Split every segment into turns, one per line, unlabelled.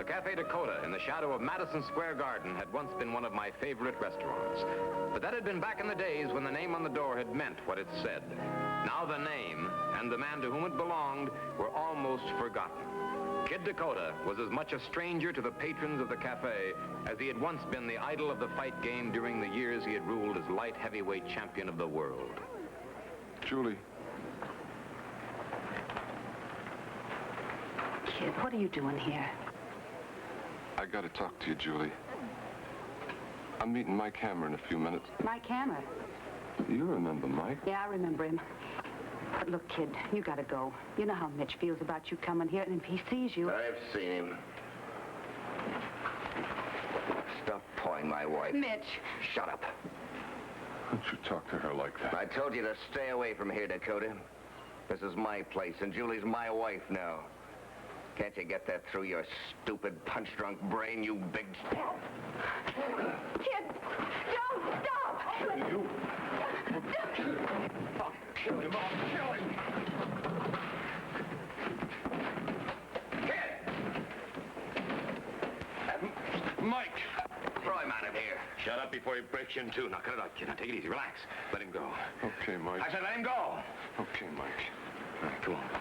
Cafe Dakota in the shadow of Madison Square Garden had once been one of my favorite restaurants. But that had been back in the days when the name on the door had meant what it said. Now the name and the man to whom it belonged were almost forgotten. Kid Dakota was as much a stranger to the patrons of the cafe as he had once been the idol of the fight game during the years he had ruled as light heavyweight champion of the world.
Julie.
Kid, what are you doing here?
I gotta talk to you, Julie. I'm meeting Mike Hammer in a few minutes.
Mike Hammer?
You remember Mike?
Yeah, I remember him. But look, kid, you gotta go. You know how Mitch feels about you coming here, and if he sees you...
I've seen him. Stop pawing my wife.
Mitch!
Shut up.
Don't you talk to her like that?
I told you to stay away from here, Dakota. This is my place, and Julie's my wife now. Can't you get that through your stupid, punch-drunk brain, you big...
Kid! Don't stop!
You... I'll kill him. I'll kill him.
Kid!
Mike!
Throw him out of here.
Shut up before he breaks you in two. Now, cut it out, kid. Now, take it easy. Relax. Let him go.
Okay, Mike.
I said let him go.
Okay, Mike.
All right, come on, boy.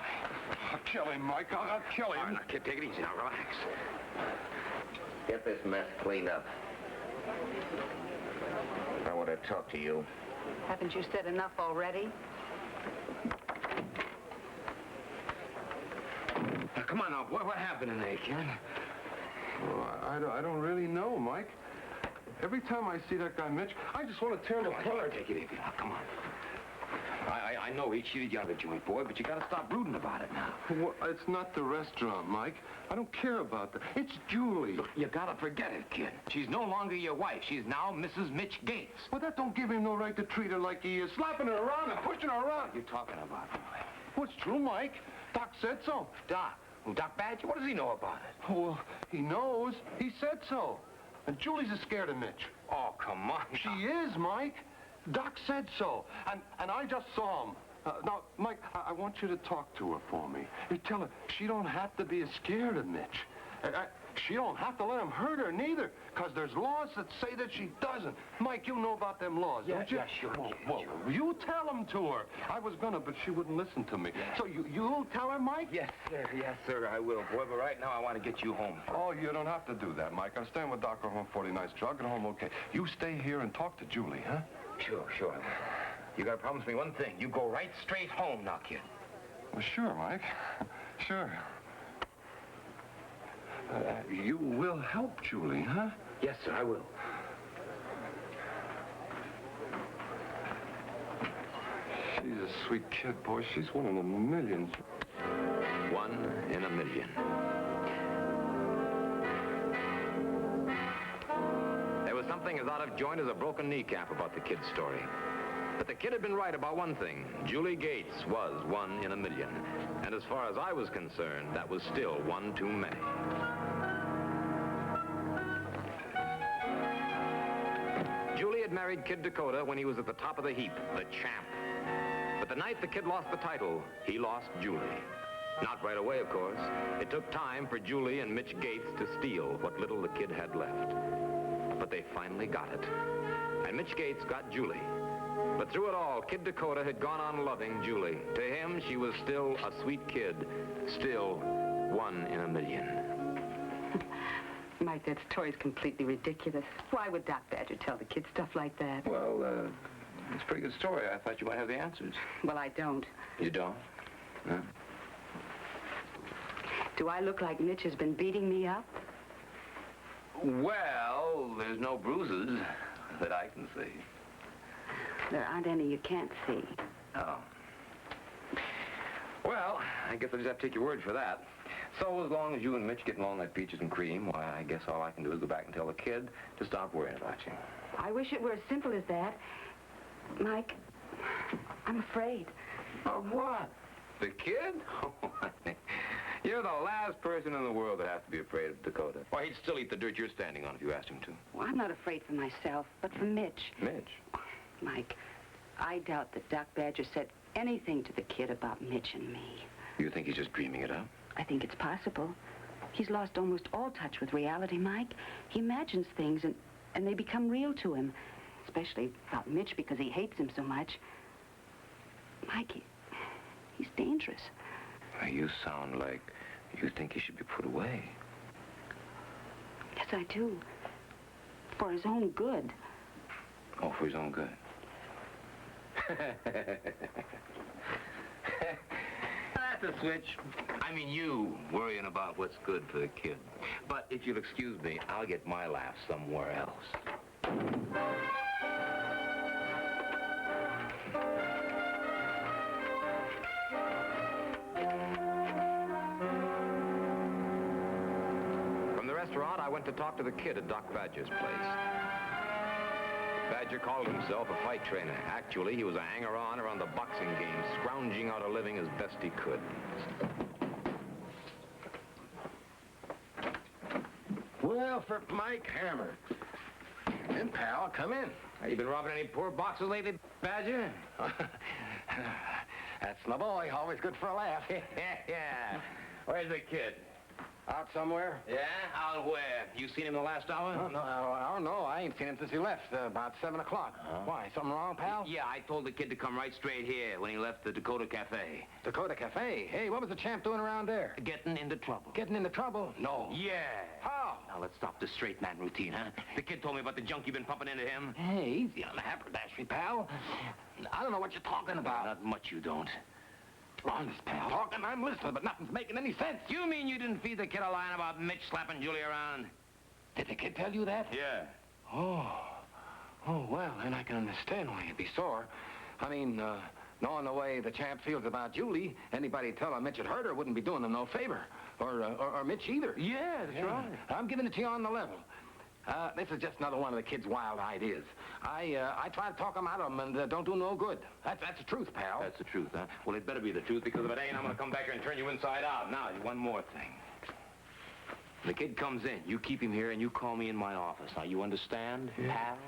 I'll kill him, Mike. I'll kill him.
All right, now, kid, take it easy. Now, relax.
Get this mess cleaned up. I want to talk to you.
Haven't you said enough already?
Now, come on now, boy. What happened today, kid?
Well, I don't really know, Mike. Every time I see that guy, Mitch, I just want to tear him apart.
Take it easy now. Come on. I know he cheated you out of Julie, boy, but you got to stop brooding about it now.
Well, it's not the restaurant, Mike. I don't care about that. It's Julie.
Look, you got to forget it, kid. She's no longer your wife. She's now Mrs. Mitch Gates.
Well, that don't give him no right to treat her like he is, slapping her around and pushing her around.
What are you talking about, boy?
What's true, Mike? Doc said so.
Doc? Well, Doc Badger? What does he know about it?
Well, he knows. He said so. And Julie's scared of Mitch.
Oh, come on.
She is, Mike. Doc said so. And I just saw him. Now, Mike, I want you to talk to her for me. You tell her she don't have to be scared of Mitch. She don't have to let him hurt her, neither, because there's laws that say that she doesn't. Mike, you know about them laws, don't you?
Yeah, sure.
Well, you tell them to her. I was gonna, but she wouldn't listen to me. Yeah. So you'll tell her, Mike?
Yes, sir, I will, boy, but right now I want to get you home.
Oh, you don't have to do that, Mike. I'm staying with Dr. Home 49th Street. I'll get home okay. You stay here and talk to Julie, huh?
Sure. You gotta promise me one thing. You go right straight home now, kid.
Well, sure, Mike. Sure. You will help Julie, huh?
Yes, sir, I will.
She's a sweet kid, boy. She's one in a million.
One in a million. There was something as out of joint as a broken kneecap about the kid's story. But the kid had been right about one thing. Julie Gates was one in a million. And as far as I was concerned, that was still one too many. Julie had married Kid Dakota when he was at the top of the heap, the champ. But the night the kid lost the title, he lost Julie. Not right away, of course. It took time for Julie and Mitch Gates to steal what little the kid had left. But they finally got it. And Mitch Gates got Julie. But through it all, Kid Dakota had gone on loving Julie. To him, she was still a sweet kid, still one in a million.
Mike, that story's completely ridiculous. Why would Doc Badger tell the kid stuff like that?
Well, it's a pretty good story. I thought you might have the answers.
Well, I don't.
You don't? No.
Do I look like Mitch has been beating me up?
Well, there's no bruises that I can see.
There aren't any you can't see.
Oh. Well, I guess I'll just have to take your word for that. So as long as you and Mitch get along like peaches and cream, why, I guess all I can do is go back and tell the kid to stop worrying about you.
I wish it were as simple as that. Mike, I'm afraid.
Of what? The kid? You're the last person in the world that has to be afraid of Dakota. Why, he'd still eat the dirt you're standing on if you asked him to.
Well, I'm not afraid for myself, but for Mitch.
Mitch?
Mike, I doubt that Doc Badger said anything to the kid about Mitch and me.
You think he's just dreaming it up?
I think it's possible. He's lost almost all touch with reality, Mike. He imagines things, and they become real to him. Especially about Mitch, because he hates him so much. Mike, he's dangerous.
You sound like you think he should be put away.
Yes, I do. For his own good.
Oh, for his own good. That's a switch. I mean, you worrying about what's good for the kid. But if you'll excuse me, I'll get my laugh somewhere else. From the restaurant, I went to talk to the kid at Doc Badger's place. Badger called himself a fight trainer. Actually, he was a hanger-on around the boxing game, scrounging out a living as best he could.
Well, for Mike Hammer. Come in, pal, come in.
Have you been robbing any poor boxers lately, Badger?
That's my boy, always good for a laugh.
Yeah. Where's the kid?
Out somewhere?
Yeah? Out where? You seen him the last hour?
No, I ain't seen him since he left, about 7 o'clock. Why, something wrong, pal?
Yeah, I told the kid to come right straight here when he left the Dakota Cafe.
Dakota Cafe? Hey, what was the champ doing around there?
Getting into trouble.
Getting into trouble? No.
Yeah.
How?
Now, let's stop the straight man routine, huh? The kid told me about the junk you've been pumping into him.
Hey, easy on the haberdashery, pal. I don't know what you're talking about.
Not much you don't.
Honest, pal. Talking, I'm listening, but nothing's making any sense.
You mean you didn't feed the kid a line about Mitch slapping Julie around?
Did the kid tell you that?
Yeah.
Oh, well, then I can understand why you'd be sore. I mean, knowing the way the champ feels about Julie, anybody tell him Mitch had hurt her wouldn't be doing him no favor. Or Mitch either.
Yeah, that's right.
I'm giving it to you on the level. This is just another one of the kid's wild ideas. I try to talk him out of them and don't do no good. That's the truth, pal.
That's the truth, huh? Well, it better be the truth, because if it ain't, I'm gonna come back here and turn you inside out. Now, one more thing. The kid comes in, you keep him here, and you call me in my office. Now, you understand, pal?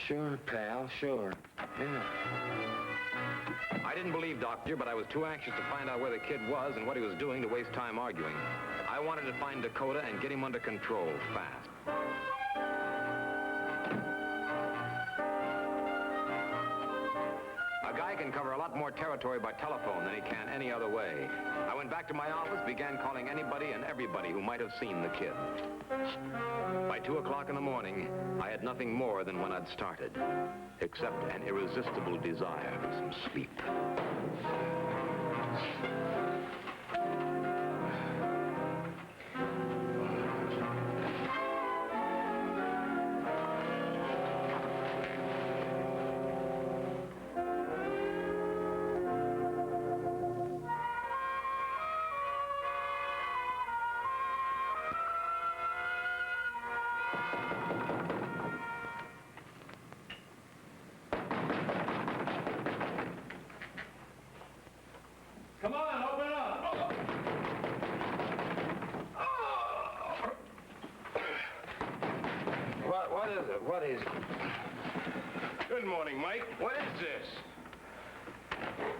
Sure, pal, sure. Yeah.
I didn't believe Doctor, but I was too anxious to find out where the kid was and what he was doing to waste time arguing. I wanted to find Dakota and get him under control fast. A guy can cover a lot more territory by telephone than he can any other way. I went back to my office, began calling anybody and everybody who might have seen the kid. By 2 o'clock in the morning, I had nothing more than when I'd started, except an irresistible desire for some sleep.
Come on, open up. What is it? What is it?
Good morning, Mike.
What is this?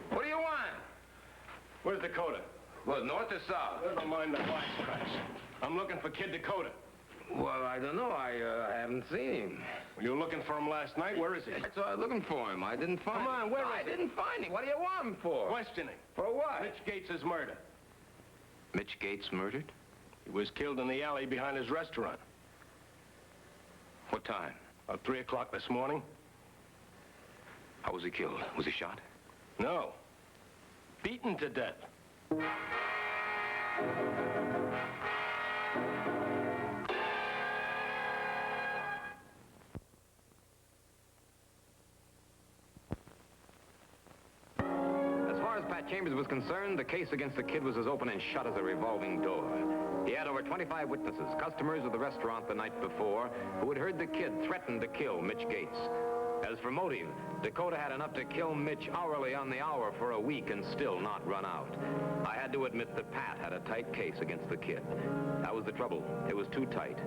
What do you want?
Where's Dakota?
Well, north or south?
Never mind the wisecracks. I'm looking for Kid Dakota.
Well, I don't know. I haven't seen him.
Were you looking for him last night? Where is he?
So I was looking for him. I didn't find him.
Come on, where is
I
he?
didn't find him. What do you want him for?
Questioning.
For what?
Mitch Gates' murder.
Mitch Gates murdered?
He was killed in the alley behind his restaurant.
What time?
About 3 o'clock this morning.
How was he killed? Was he shot?
No. Beaten to death.
As far as Pat Chambers was concerned, the case against the kid was as open and shut as a revolving door. He had over 25 witnesses, customers of the restaurant the night before, who had heard the kid threaten to kill Mitch Gates. As for motive, Dakota had enough to kill Mitch hourly on the hour for a week and still not run out. I had to admit that Pat had a tight case against the kid. That was the trouble. It was too tight.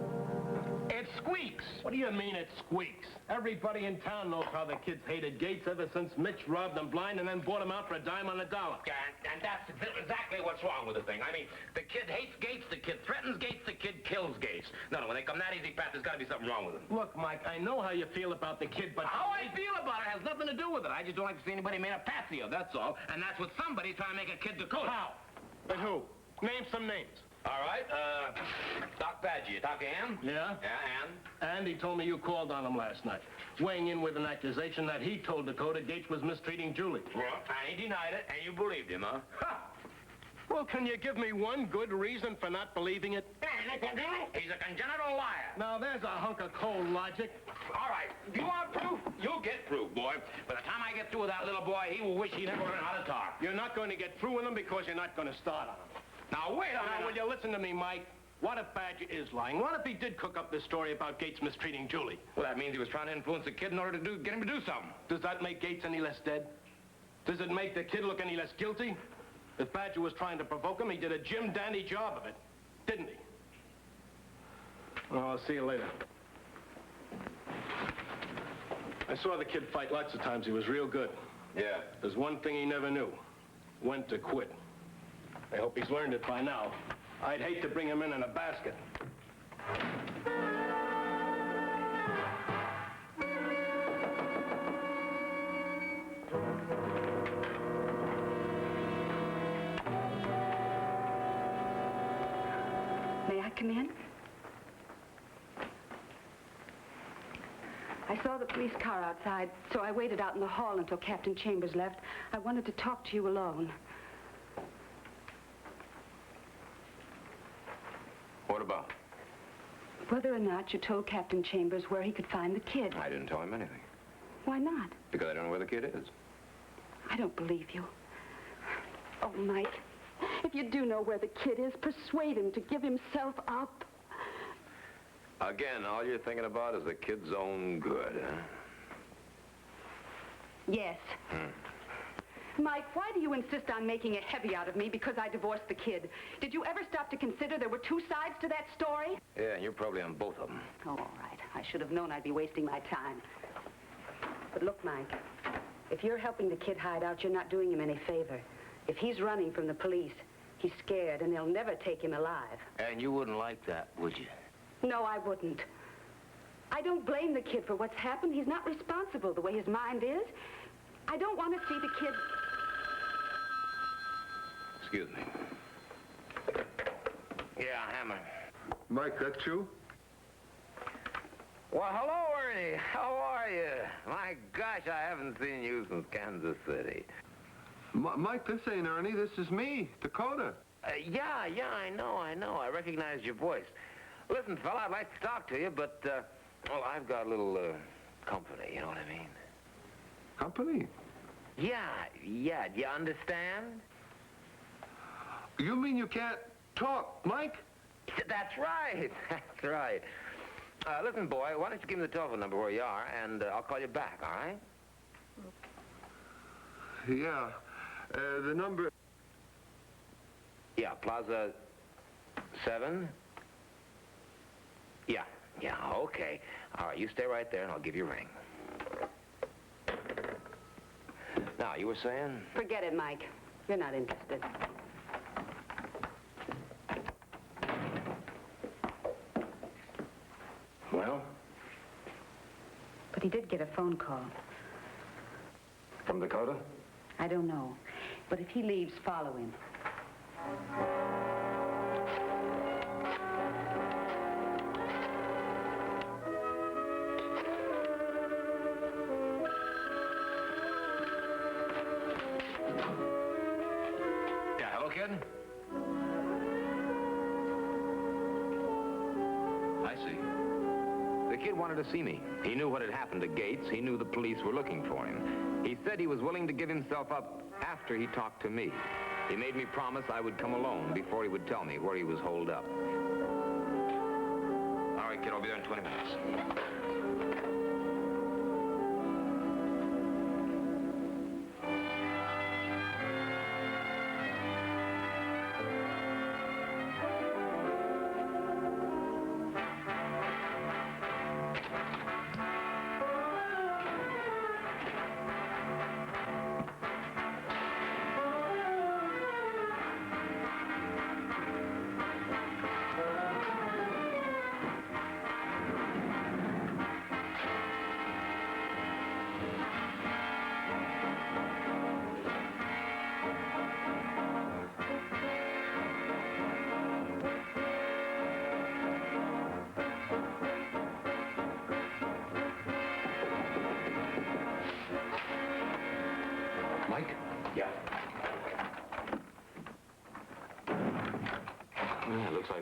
It squeaks.
What do you mean it squeaks? Everybody in town knows how the kids hated Gates ever since Mitch robbed them blind and then bought him out for a dime on the dollar.
Yeah, and that's exactly what's wrong with the thing. I mean, the kid hates Gates, the kid threatens Gates, the kid kills Gates. No, when they come that easy, Pat, there's got to be something wrong with them.
Look, Mike, I know how you feel about the kid, but...
How I feel about it has nothing to do with it. I just don't like to see anybody made a patsy of, that's all. And that's what somebody's trying to make a kid Dakota.
How? And who? Name some names.
All right, Doc Badger. You talk to him?
Yeah?
Yeah,
And he told me you called on him last night, weighing in with an accusation that he told Dakota Gates was mistreating Julie.
Well, and he denied it, and you believed him, huh? Ha!
Well, can you give me one good reason for not believing it?
He's a congenital liar.
Now, there's a hunk of cold logic.
All right, you want proof? You'll get proof, boy. By the time I get through with that little boy, he will wish he never learned how to talk.
You're not going to get through with him because you're not going to start on him.
Now, wait a minute.
Now, will you listen to me, Mike? What if Badger is lying? What if he did cook up this story about Gates mistreating Julie?
Well, that means he was trying to influence the kid in order to get him to do something.
Does that make Gates any less dead? Does it make the kid look any less guilty? If Badger was trying to provoke him, he did a Jim Dandy job of it, didn't he? Well, I'll see you later. I saw the kid fight lots of times. He was real good.
Yeah.
There's one thing he never knew. When to quit. I hope he's learned it by now. I'd hate to bring him in a basket.
May I come in? I saw the police car outside, so I waited out in the hall until Captain Chambers left. I wanted to talk to you alone.
What about?
Whether or not you told Captain Chambers where he could find the kid.
I didn't tell him anything.
Why not?
Because I don't know where the kid is.
I don't believe you. Oh, Mike, if you do know where the kid is, persuade him to give himself up.
Again, all you're thinking about is the kid's own good, huh?
Yes. Mike, why do you insist on making a heavy out of me because I divorced the kid? Did you ever stop to consider there were two sides to that story?
Yeah, and you're probably on both of them.
Oh, all right. I should have known I'd be wasting my time. But look, Mike, if you're helping the kid hide out, you're not doing him any favor. If he's running from the police, he's scared, and they'll never take him alive.
And you wouldn't like that, would you?
No, I wouldn't. I don't blame the kid for what's happened. He's not responsible the way his mind is. I don't want to see the kid...
Excuse me. Yeah, Hammer.
Mike, that's you?
Well, hello, Ernie. How are you? My gosh, I haven't seen you since Kansas City.
Mike, this ain't Ernie. This is me, Dakota.
Yeah, I know. I recognized your voice. Listen, fella, I'd like to talk to you, but, well, I've got a little, company, you know what I mean?
Company?
Yeah, do you understand?
You mean you can't talk, Mike?
That's right, that's right. Listen, boy, why don't you give me the telephone number where you are, and I'll call you back, all right?
Yeah. The number...
Yeah, Plaza 7? Yeah, okay. All right, you stay right there, and I'll give you a ring. Now, you were saying?
Forget it, Mike. You're not interested.
Well?
But he did get a phone call.
From Dakota?
I don't know. But if he leaves, follow him.
Yeah, hello, kid? I see. The kid wanted to see me. He knew what had happened to Gates. He knew the police were looking for him. He said he was willing to give himself up after he talked to me. He made me promise I would come alone before he would tell me where he was holed up. All right, kid, I'll be there in 20 minutes.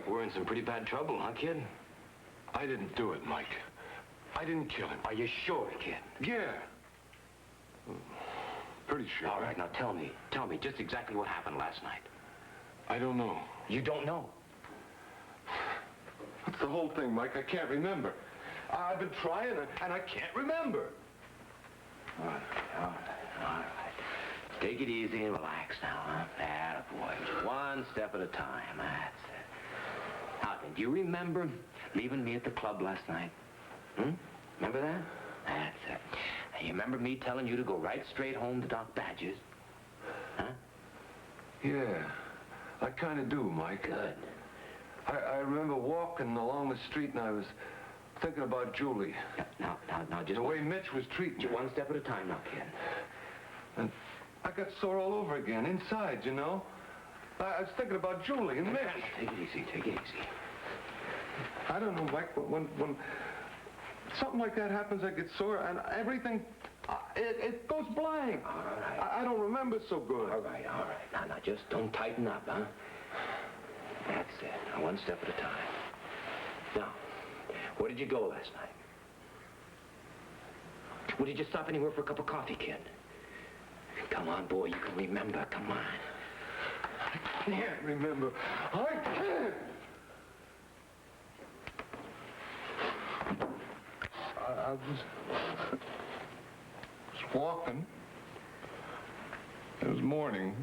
like we're in some pretty bad trouble, huh, kid?
I didn't do it, Mike. I didn't kill him.
Are you sure, kid?
Yeah. Pretty sure.
All right, now tell me just exactly what happened last night.
I don't know.
You don't know?
That's the whole thing, Mike. I can't remember. I've been trying, and I can't remember.
All right. Take it easy and relax now, huh? Attaboy. Just one step at a time. That's it. Now, then, do you remember leaving me at the club last night? Remember that? That's it. And you remember me telling you to go right straight home to Doc Badger's? Huh?
Yeah, I kind of do, Mike.
Good.
I remember walking along the street, and I was thinking about Julie.
Now, just
The way Mitch was treating her.
one step at a time now, kid.
And I got sore all over again, inside, you know. I was thinking about Julie and Mitch.
Take it easy.
I don't know, Mike, but when something like that happens, I get sore, and everything, it goes blank.
All right.
I don't remember so good.
All right. Now, just don't tighten up, huh? That's it. Now, one step at a time. Now, where did you go last night? Well, did you stop anywhere for a cup of coffee, kid? Come on, boy, you can remember. Come on.
I can't remember. I can't. I was walking. It was morning.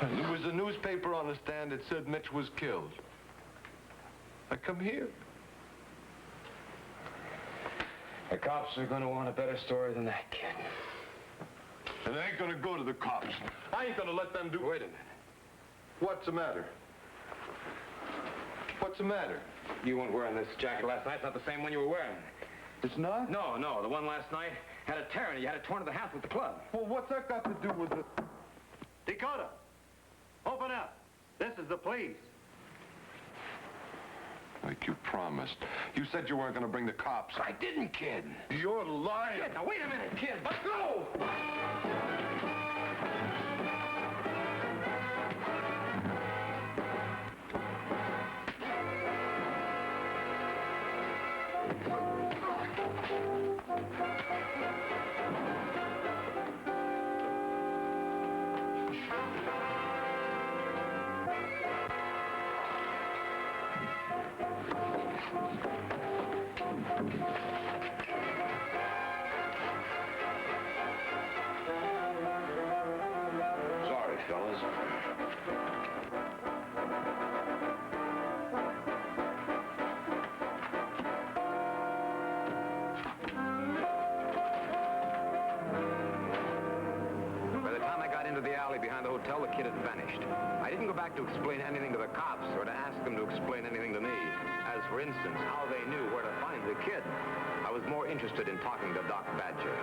And there was a newspaper on the stand that said Mitch was killed. I come here.
The cops are going to want a better story than that, kid.
And I ain't gonna go to the cops. I ain't gonna let them do...
Wait a minute.
What's the matter? What's the matter?
You weren't wearing this jacket last night. It's not the same one you were wearing.
It's not?
No. The one last night had a tear in it. You had it torn to the half with the club.
Well, what's that got to do with it?
Dakota, open up. This is the police.
Like you promised. You said you weren't gonna bring the cops.
I didn't, kid.
You're lying.
Kid, now wait a minute, kid. Let's go! Sorry, fellas.
By the time I got into the alley behind the hotel, the kid had vanished. I didn't go back to explain anything to the cops or to ask them to explain anything to me. As, for instance, how they knew where to find the kid. I was more interested in talking to Doc Badger.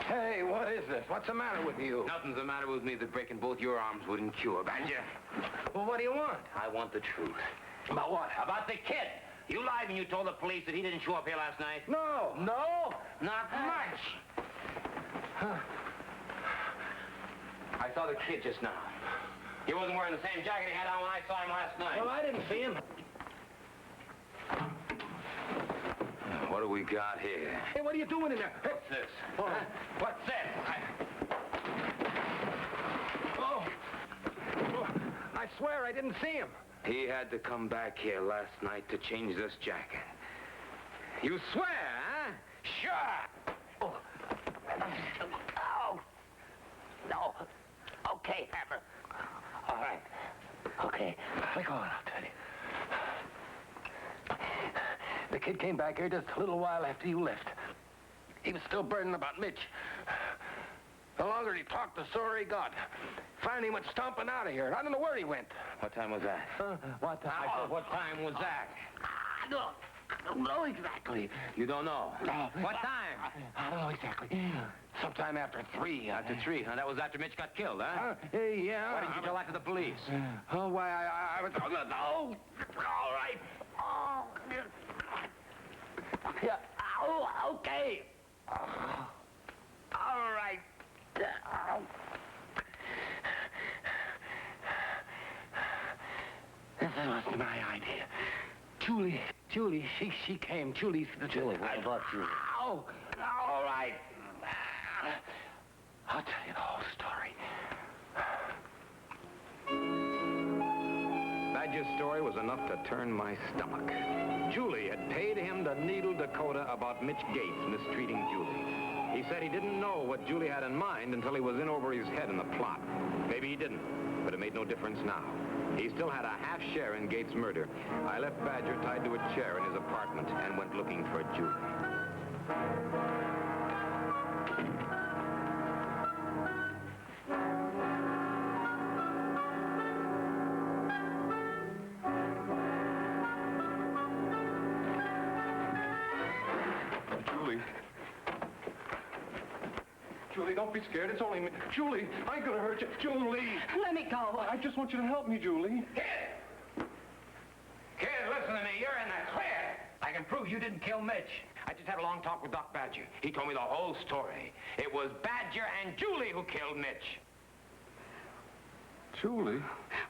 Hey, what is this? What's the matter with you? Nothing's the matter with me that breaking both your arms wouldn't cure, Badger. Well, what do you want? I want the truth. About what? About the kid. You lied when you told the police that he didn't show up here last night. No. Not much. I saw the kid just now. He wasn't wearing the same jacket he had on when I saw him last night. Well, I didn't see him. What do we got here?
Hey, what are you doing in there? Hey,
What's this? Huh? What's this?
I swear I didn't see him.
He had to come back here last night to change this jacket. You swear, huh? Sure.
Oh. No. Okay, Hammer. All right. Okay. We're going, I'll tell you. The kid came back here just a little while after you left. He was still burning about Mitch. The longer he talked, the sorer he got. Finally, he went stomping out of here. I don't know where he went.
What time was that?
What time?
I said, what time was that?
I don't know exactly.
You don't know? What time?
I don't know exactly. Sometime after 3.
After 3, huh? That was after Mitch got killed, huh?
Yeah.
Why didn't you tell that to the police?
Oh, why, I was... Oh, all right. Oh, yeah. Oh, okay. Oh, All right. This was my idea. Julie, she came. Julie, what about Julie? Oh, all right. I'll tell you the whole story.
Badger's story was enough to turn my stomach. Julie had paid him to needle Dakota about Mitch Gates mistreating Julie. He said he didn't know what Julie had in mind until he was in over his head in the plot. Maybe he didn't, but it made no difference now. He still had a half share in Gates' murder. I left Badger tied to a chair in his apartment and went looking for Julie.
Julie, don't be scared. It's only me. Julie, I ain't gonna hurt you. Julie!
Let me go.
I just want you to help me, Julie.
Kid, listen to me. You're in the clear. I can prove you didn't kill Mitch. I just had a long talk with Doc Badger. He told me the whole story. It was Badger and Julie who killed Mitch.
Julie?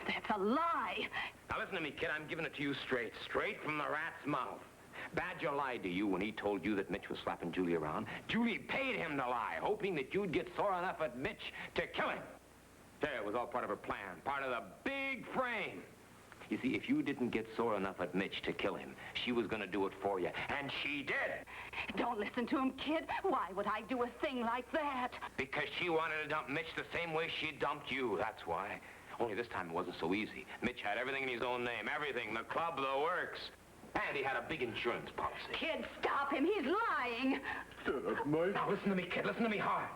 That's a lie.
Now listen to me, kid. I'm giving it to you straight from the rat's mouth. Badger lied to you when he told you that Mitch was slapping Julie around. Julie paid him to lie, hoping that you'd get sore enough at Mitch to kill him. There, it was all part of her plan, part of the big frame. You see, if you didn't get sore enough at Mitch to kill him, she was going to do it for you, and she did.
Don't listen to him, kid. Why would I do a thing like that?
Because she wanted to dump Mitch the same way she dumped you, that's why. Only this time it wasn't so easy. Mitch had everything in his own name, everything, the club, the works. And he had a big insurance policy.
Kid, stop him. He's lying.
Shut up, Mike.
Now, listen to me, kid. Listen to me hard.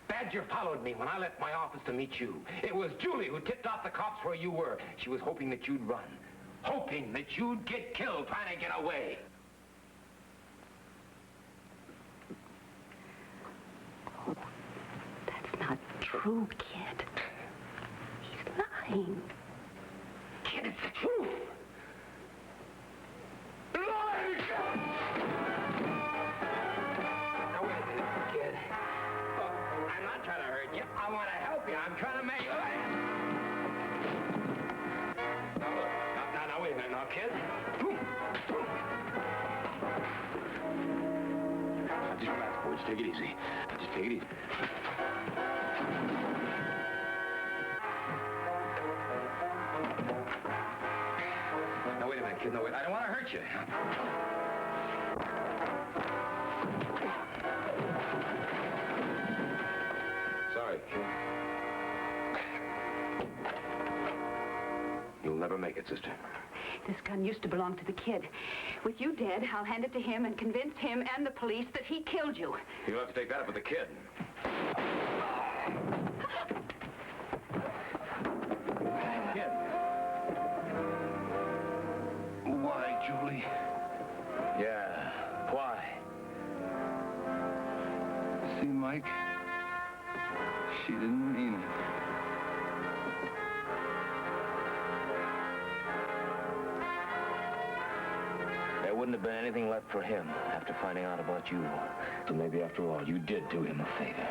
Badger followed me when I left my office to meet you. It was Julie who tipped off the cops where you were. She was hoping that you'd run. Hoping that you'd get killed trying to get away.
That's not true, kid. He's lying.
Kid, it's the truth. Now, wait a minute, kid. I'm not trying to hurt you. I want to help you. I'm trying to make you... Now, look. Now, wait a minute now, kid. Now, just relax, boys. Take it easy. Just take it easy. Now, wait a minute, kid. No, wait. I don't want to hurt you. Sorry, kid. You'll never make it, sister.
This gun used to belong to the kid. With you dead, I'll hand it to him and convince him and the police that he killed you.
You'll have to take that up with the kid.
Kid. Why, Julie?
Yeah. Why?
See, Mike? She didn't mean it.
There wouldn't have been anything left for him after finding out about you. So maybe after all, you did do him a favor.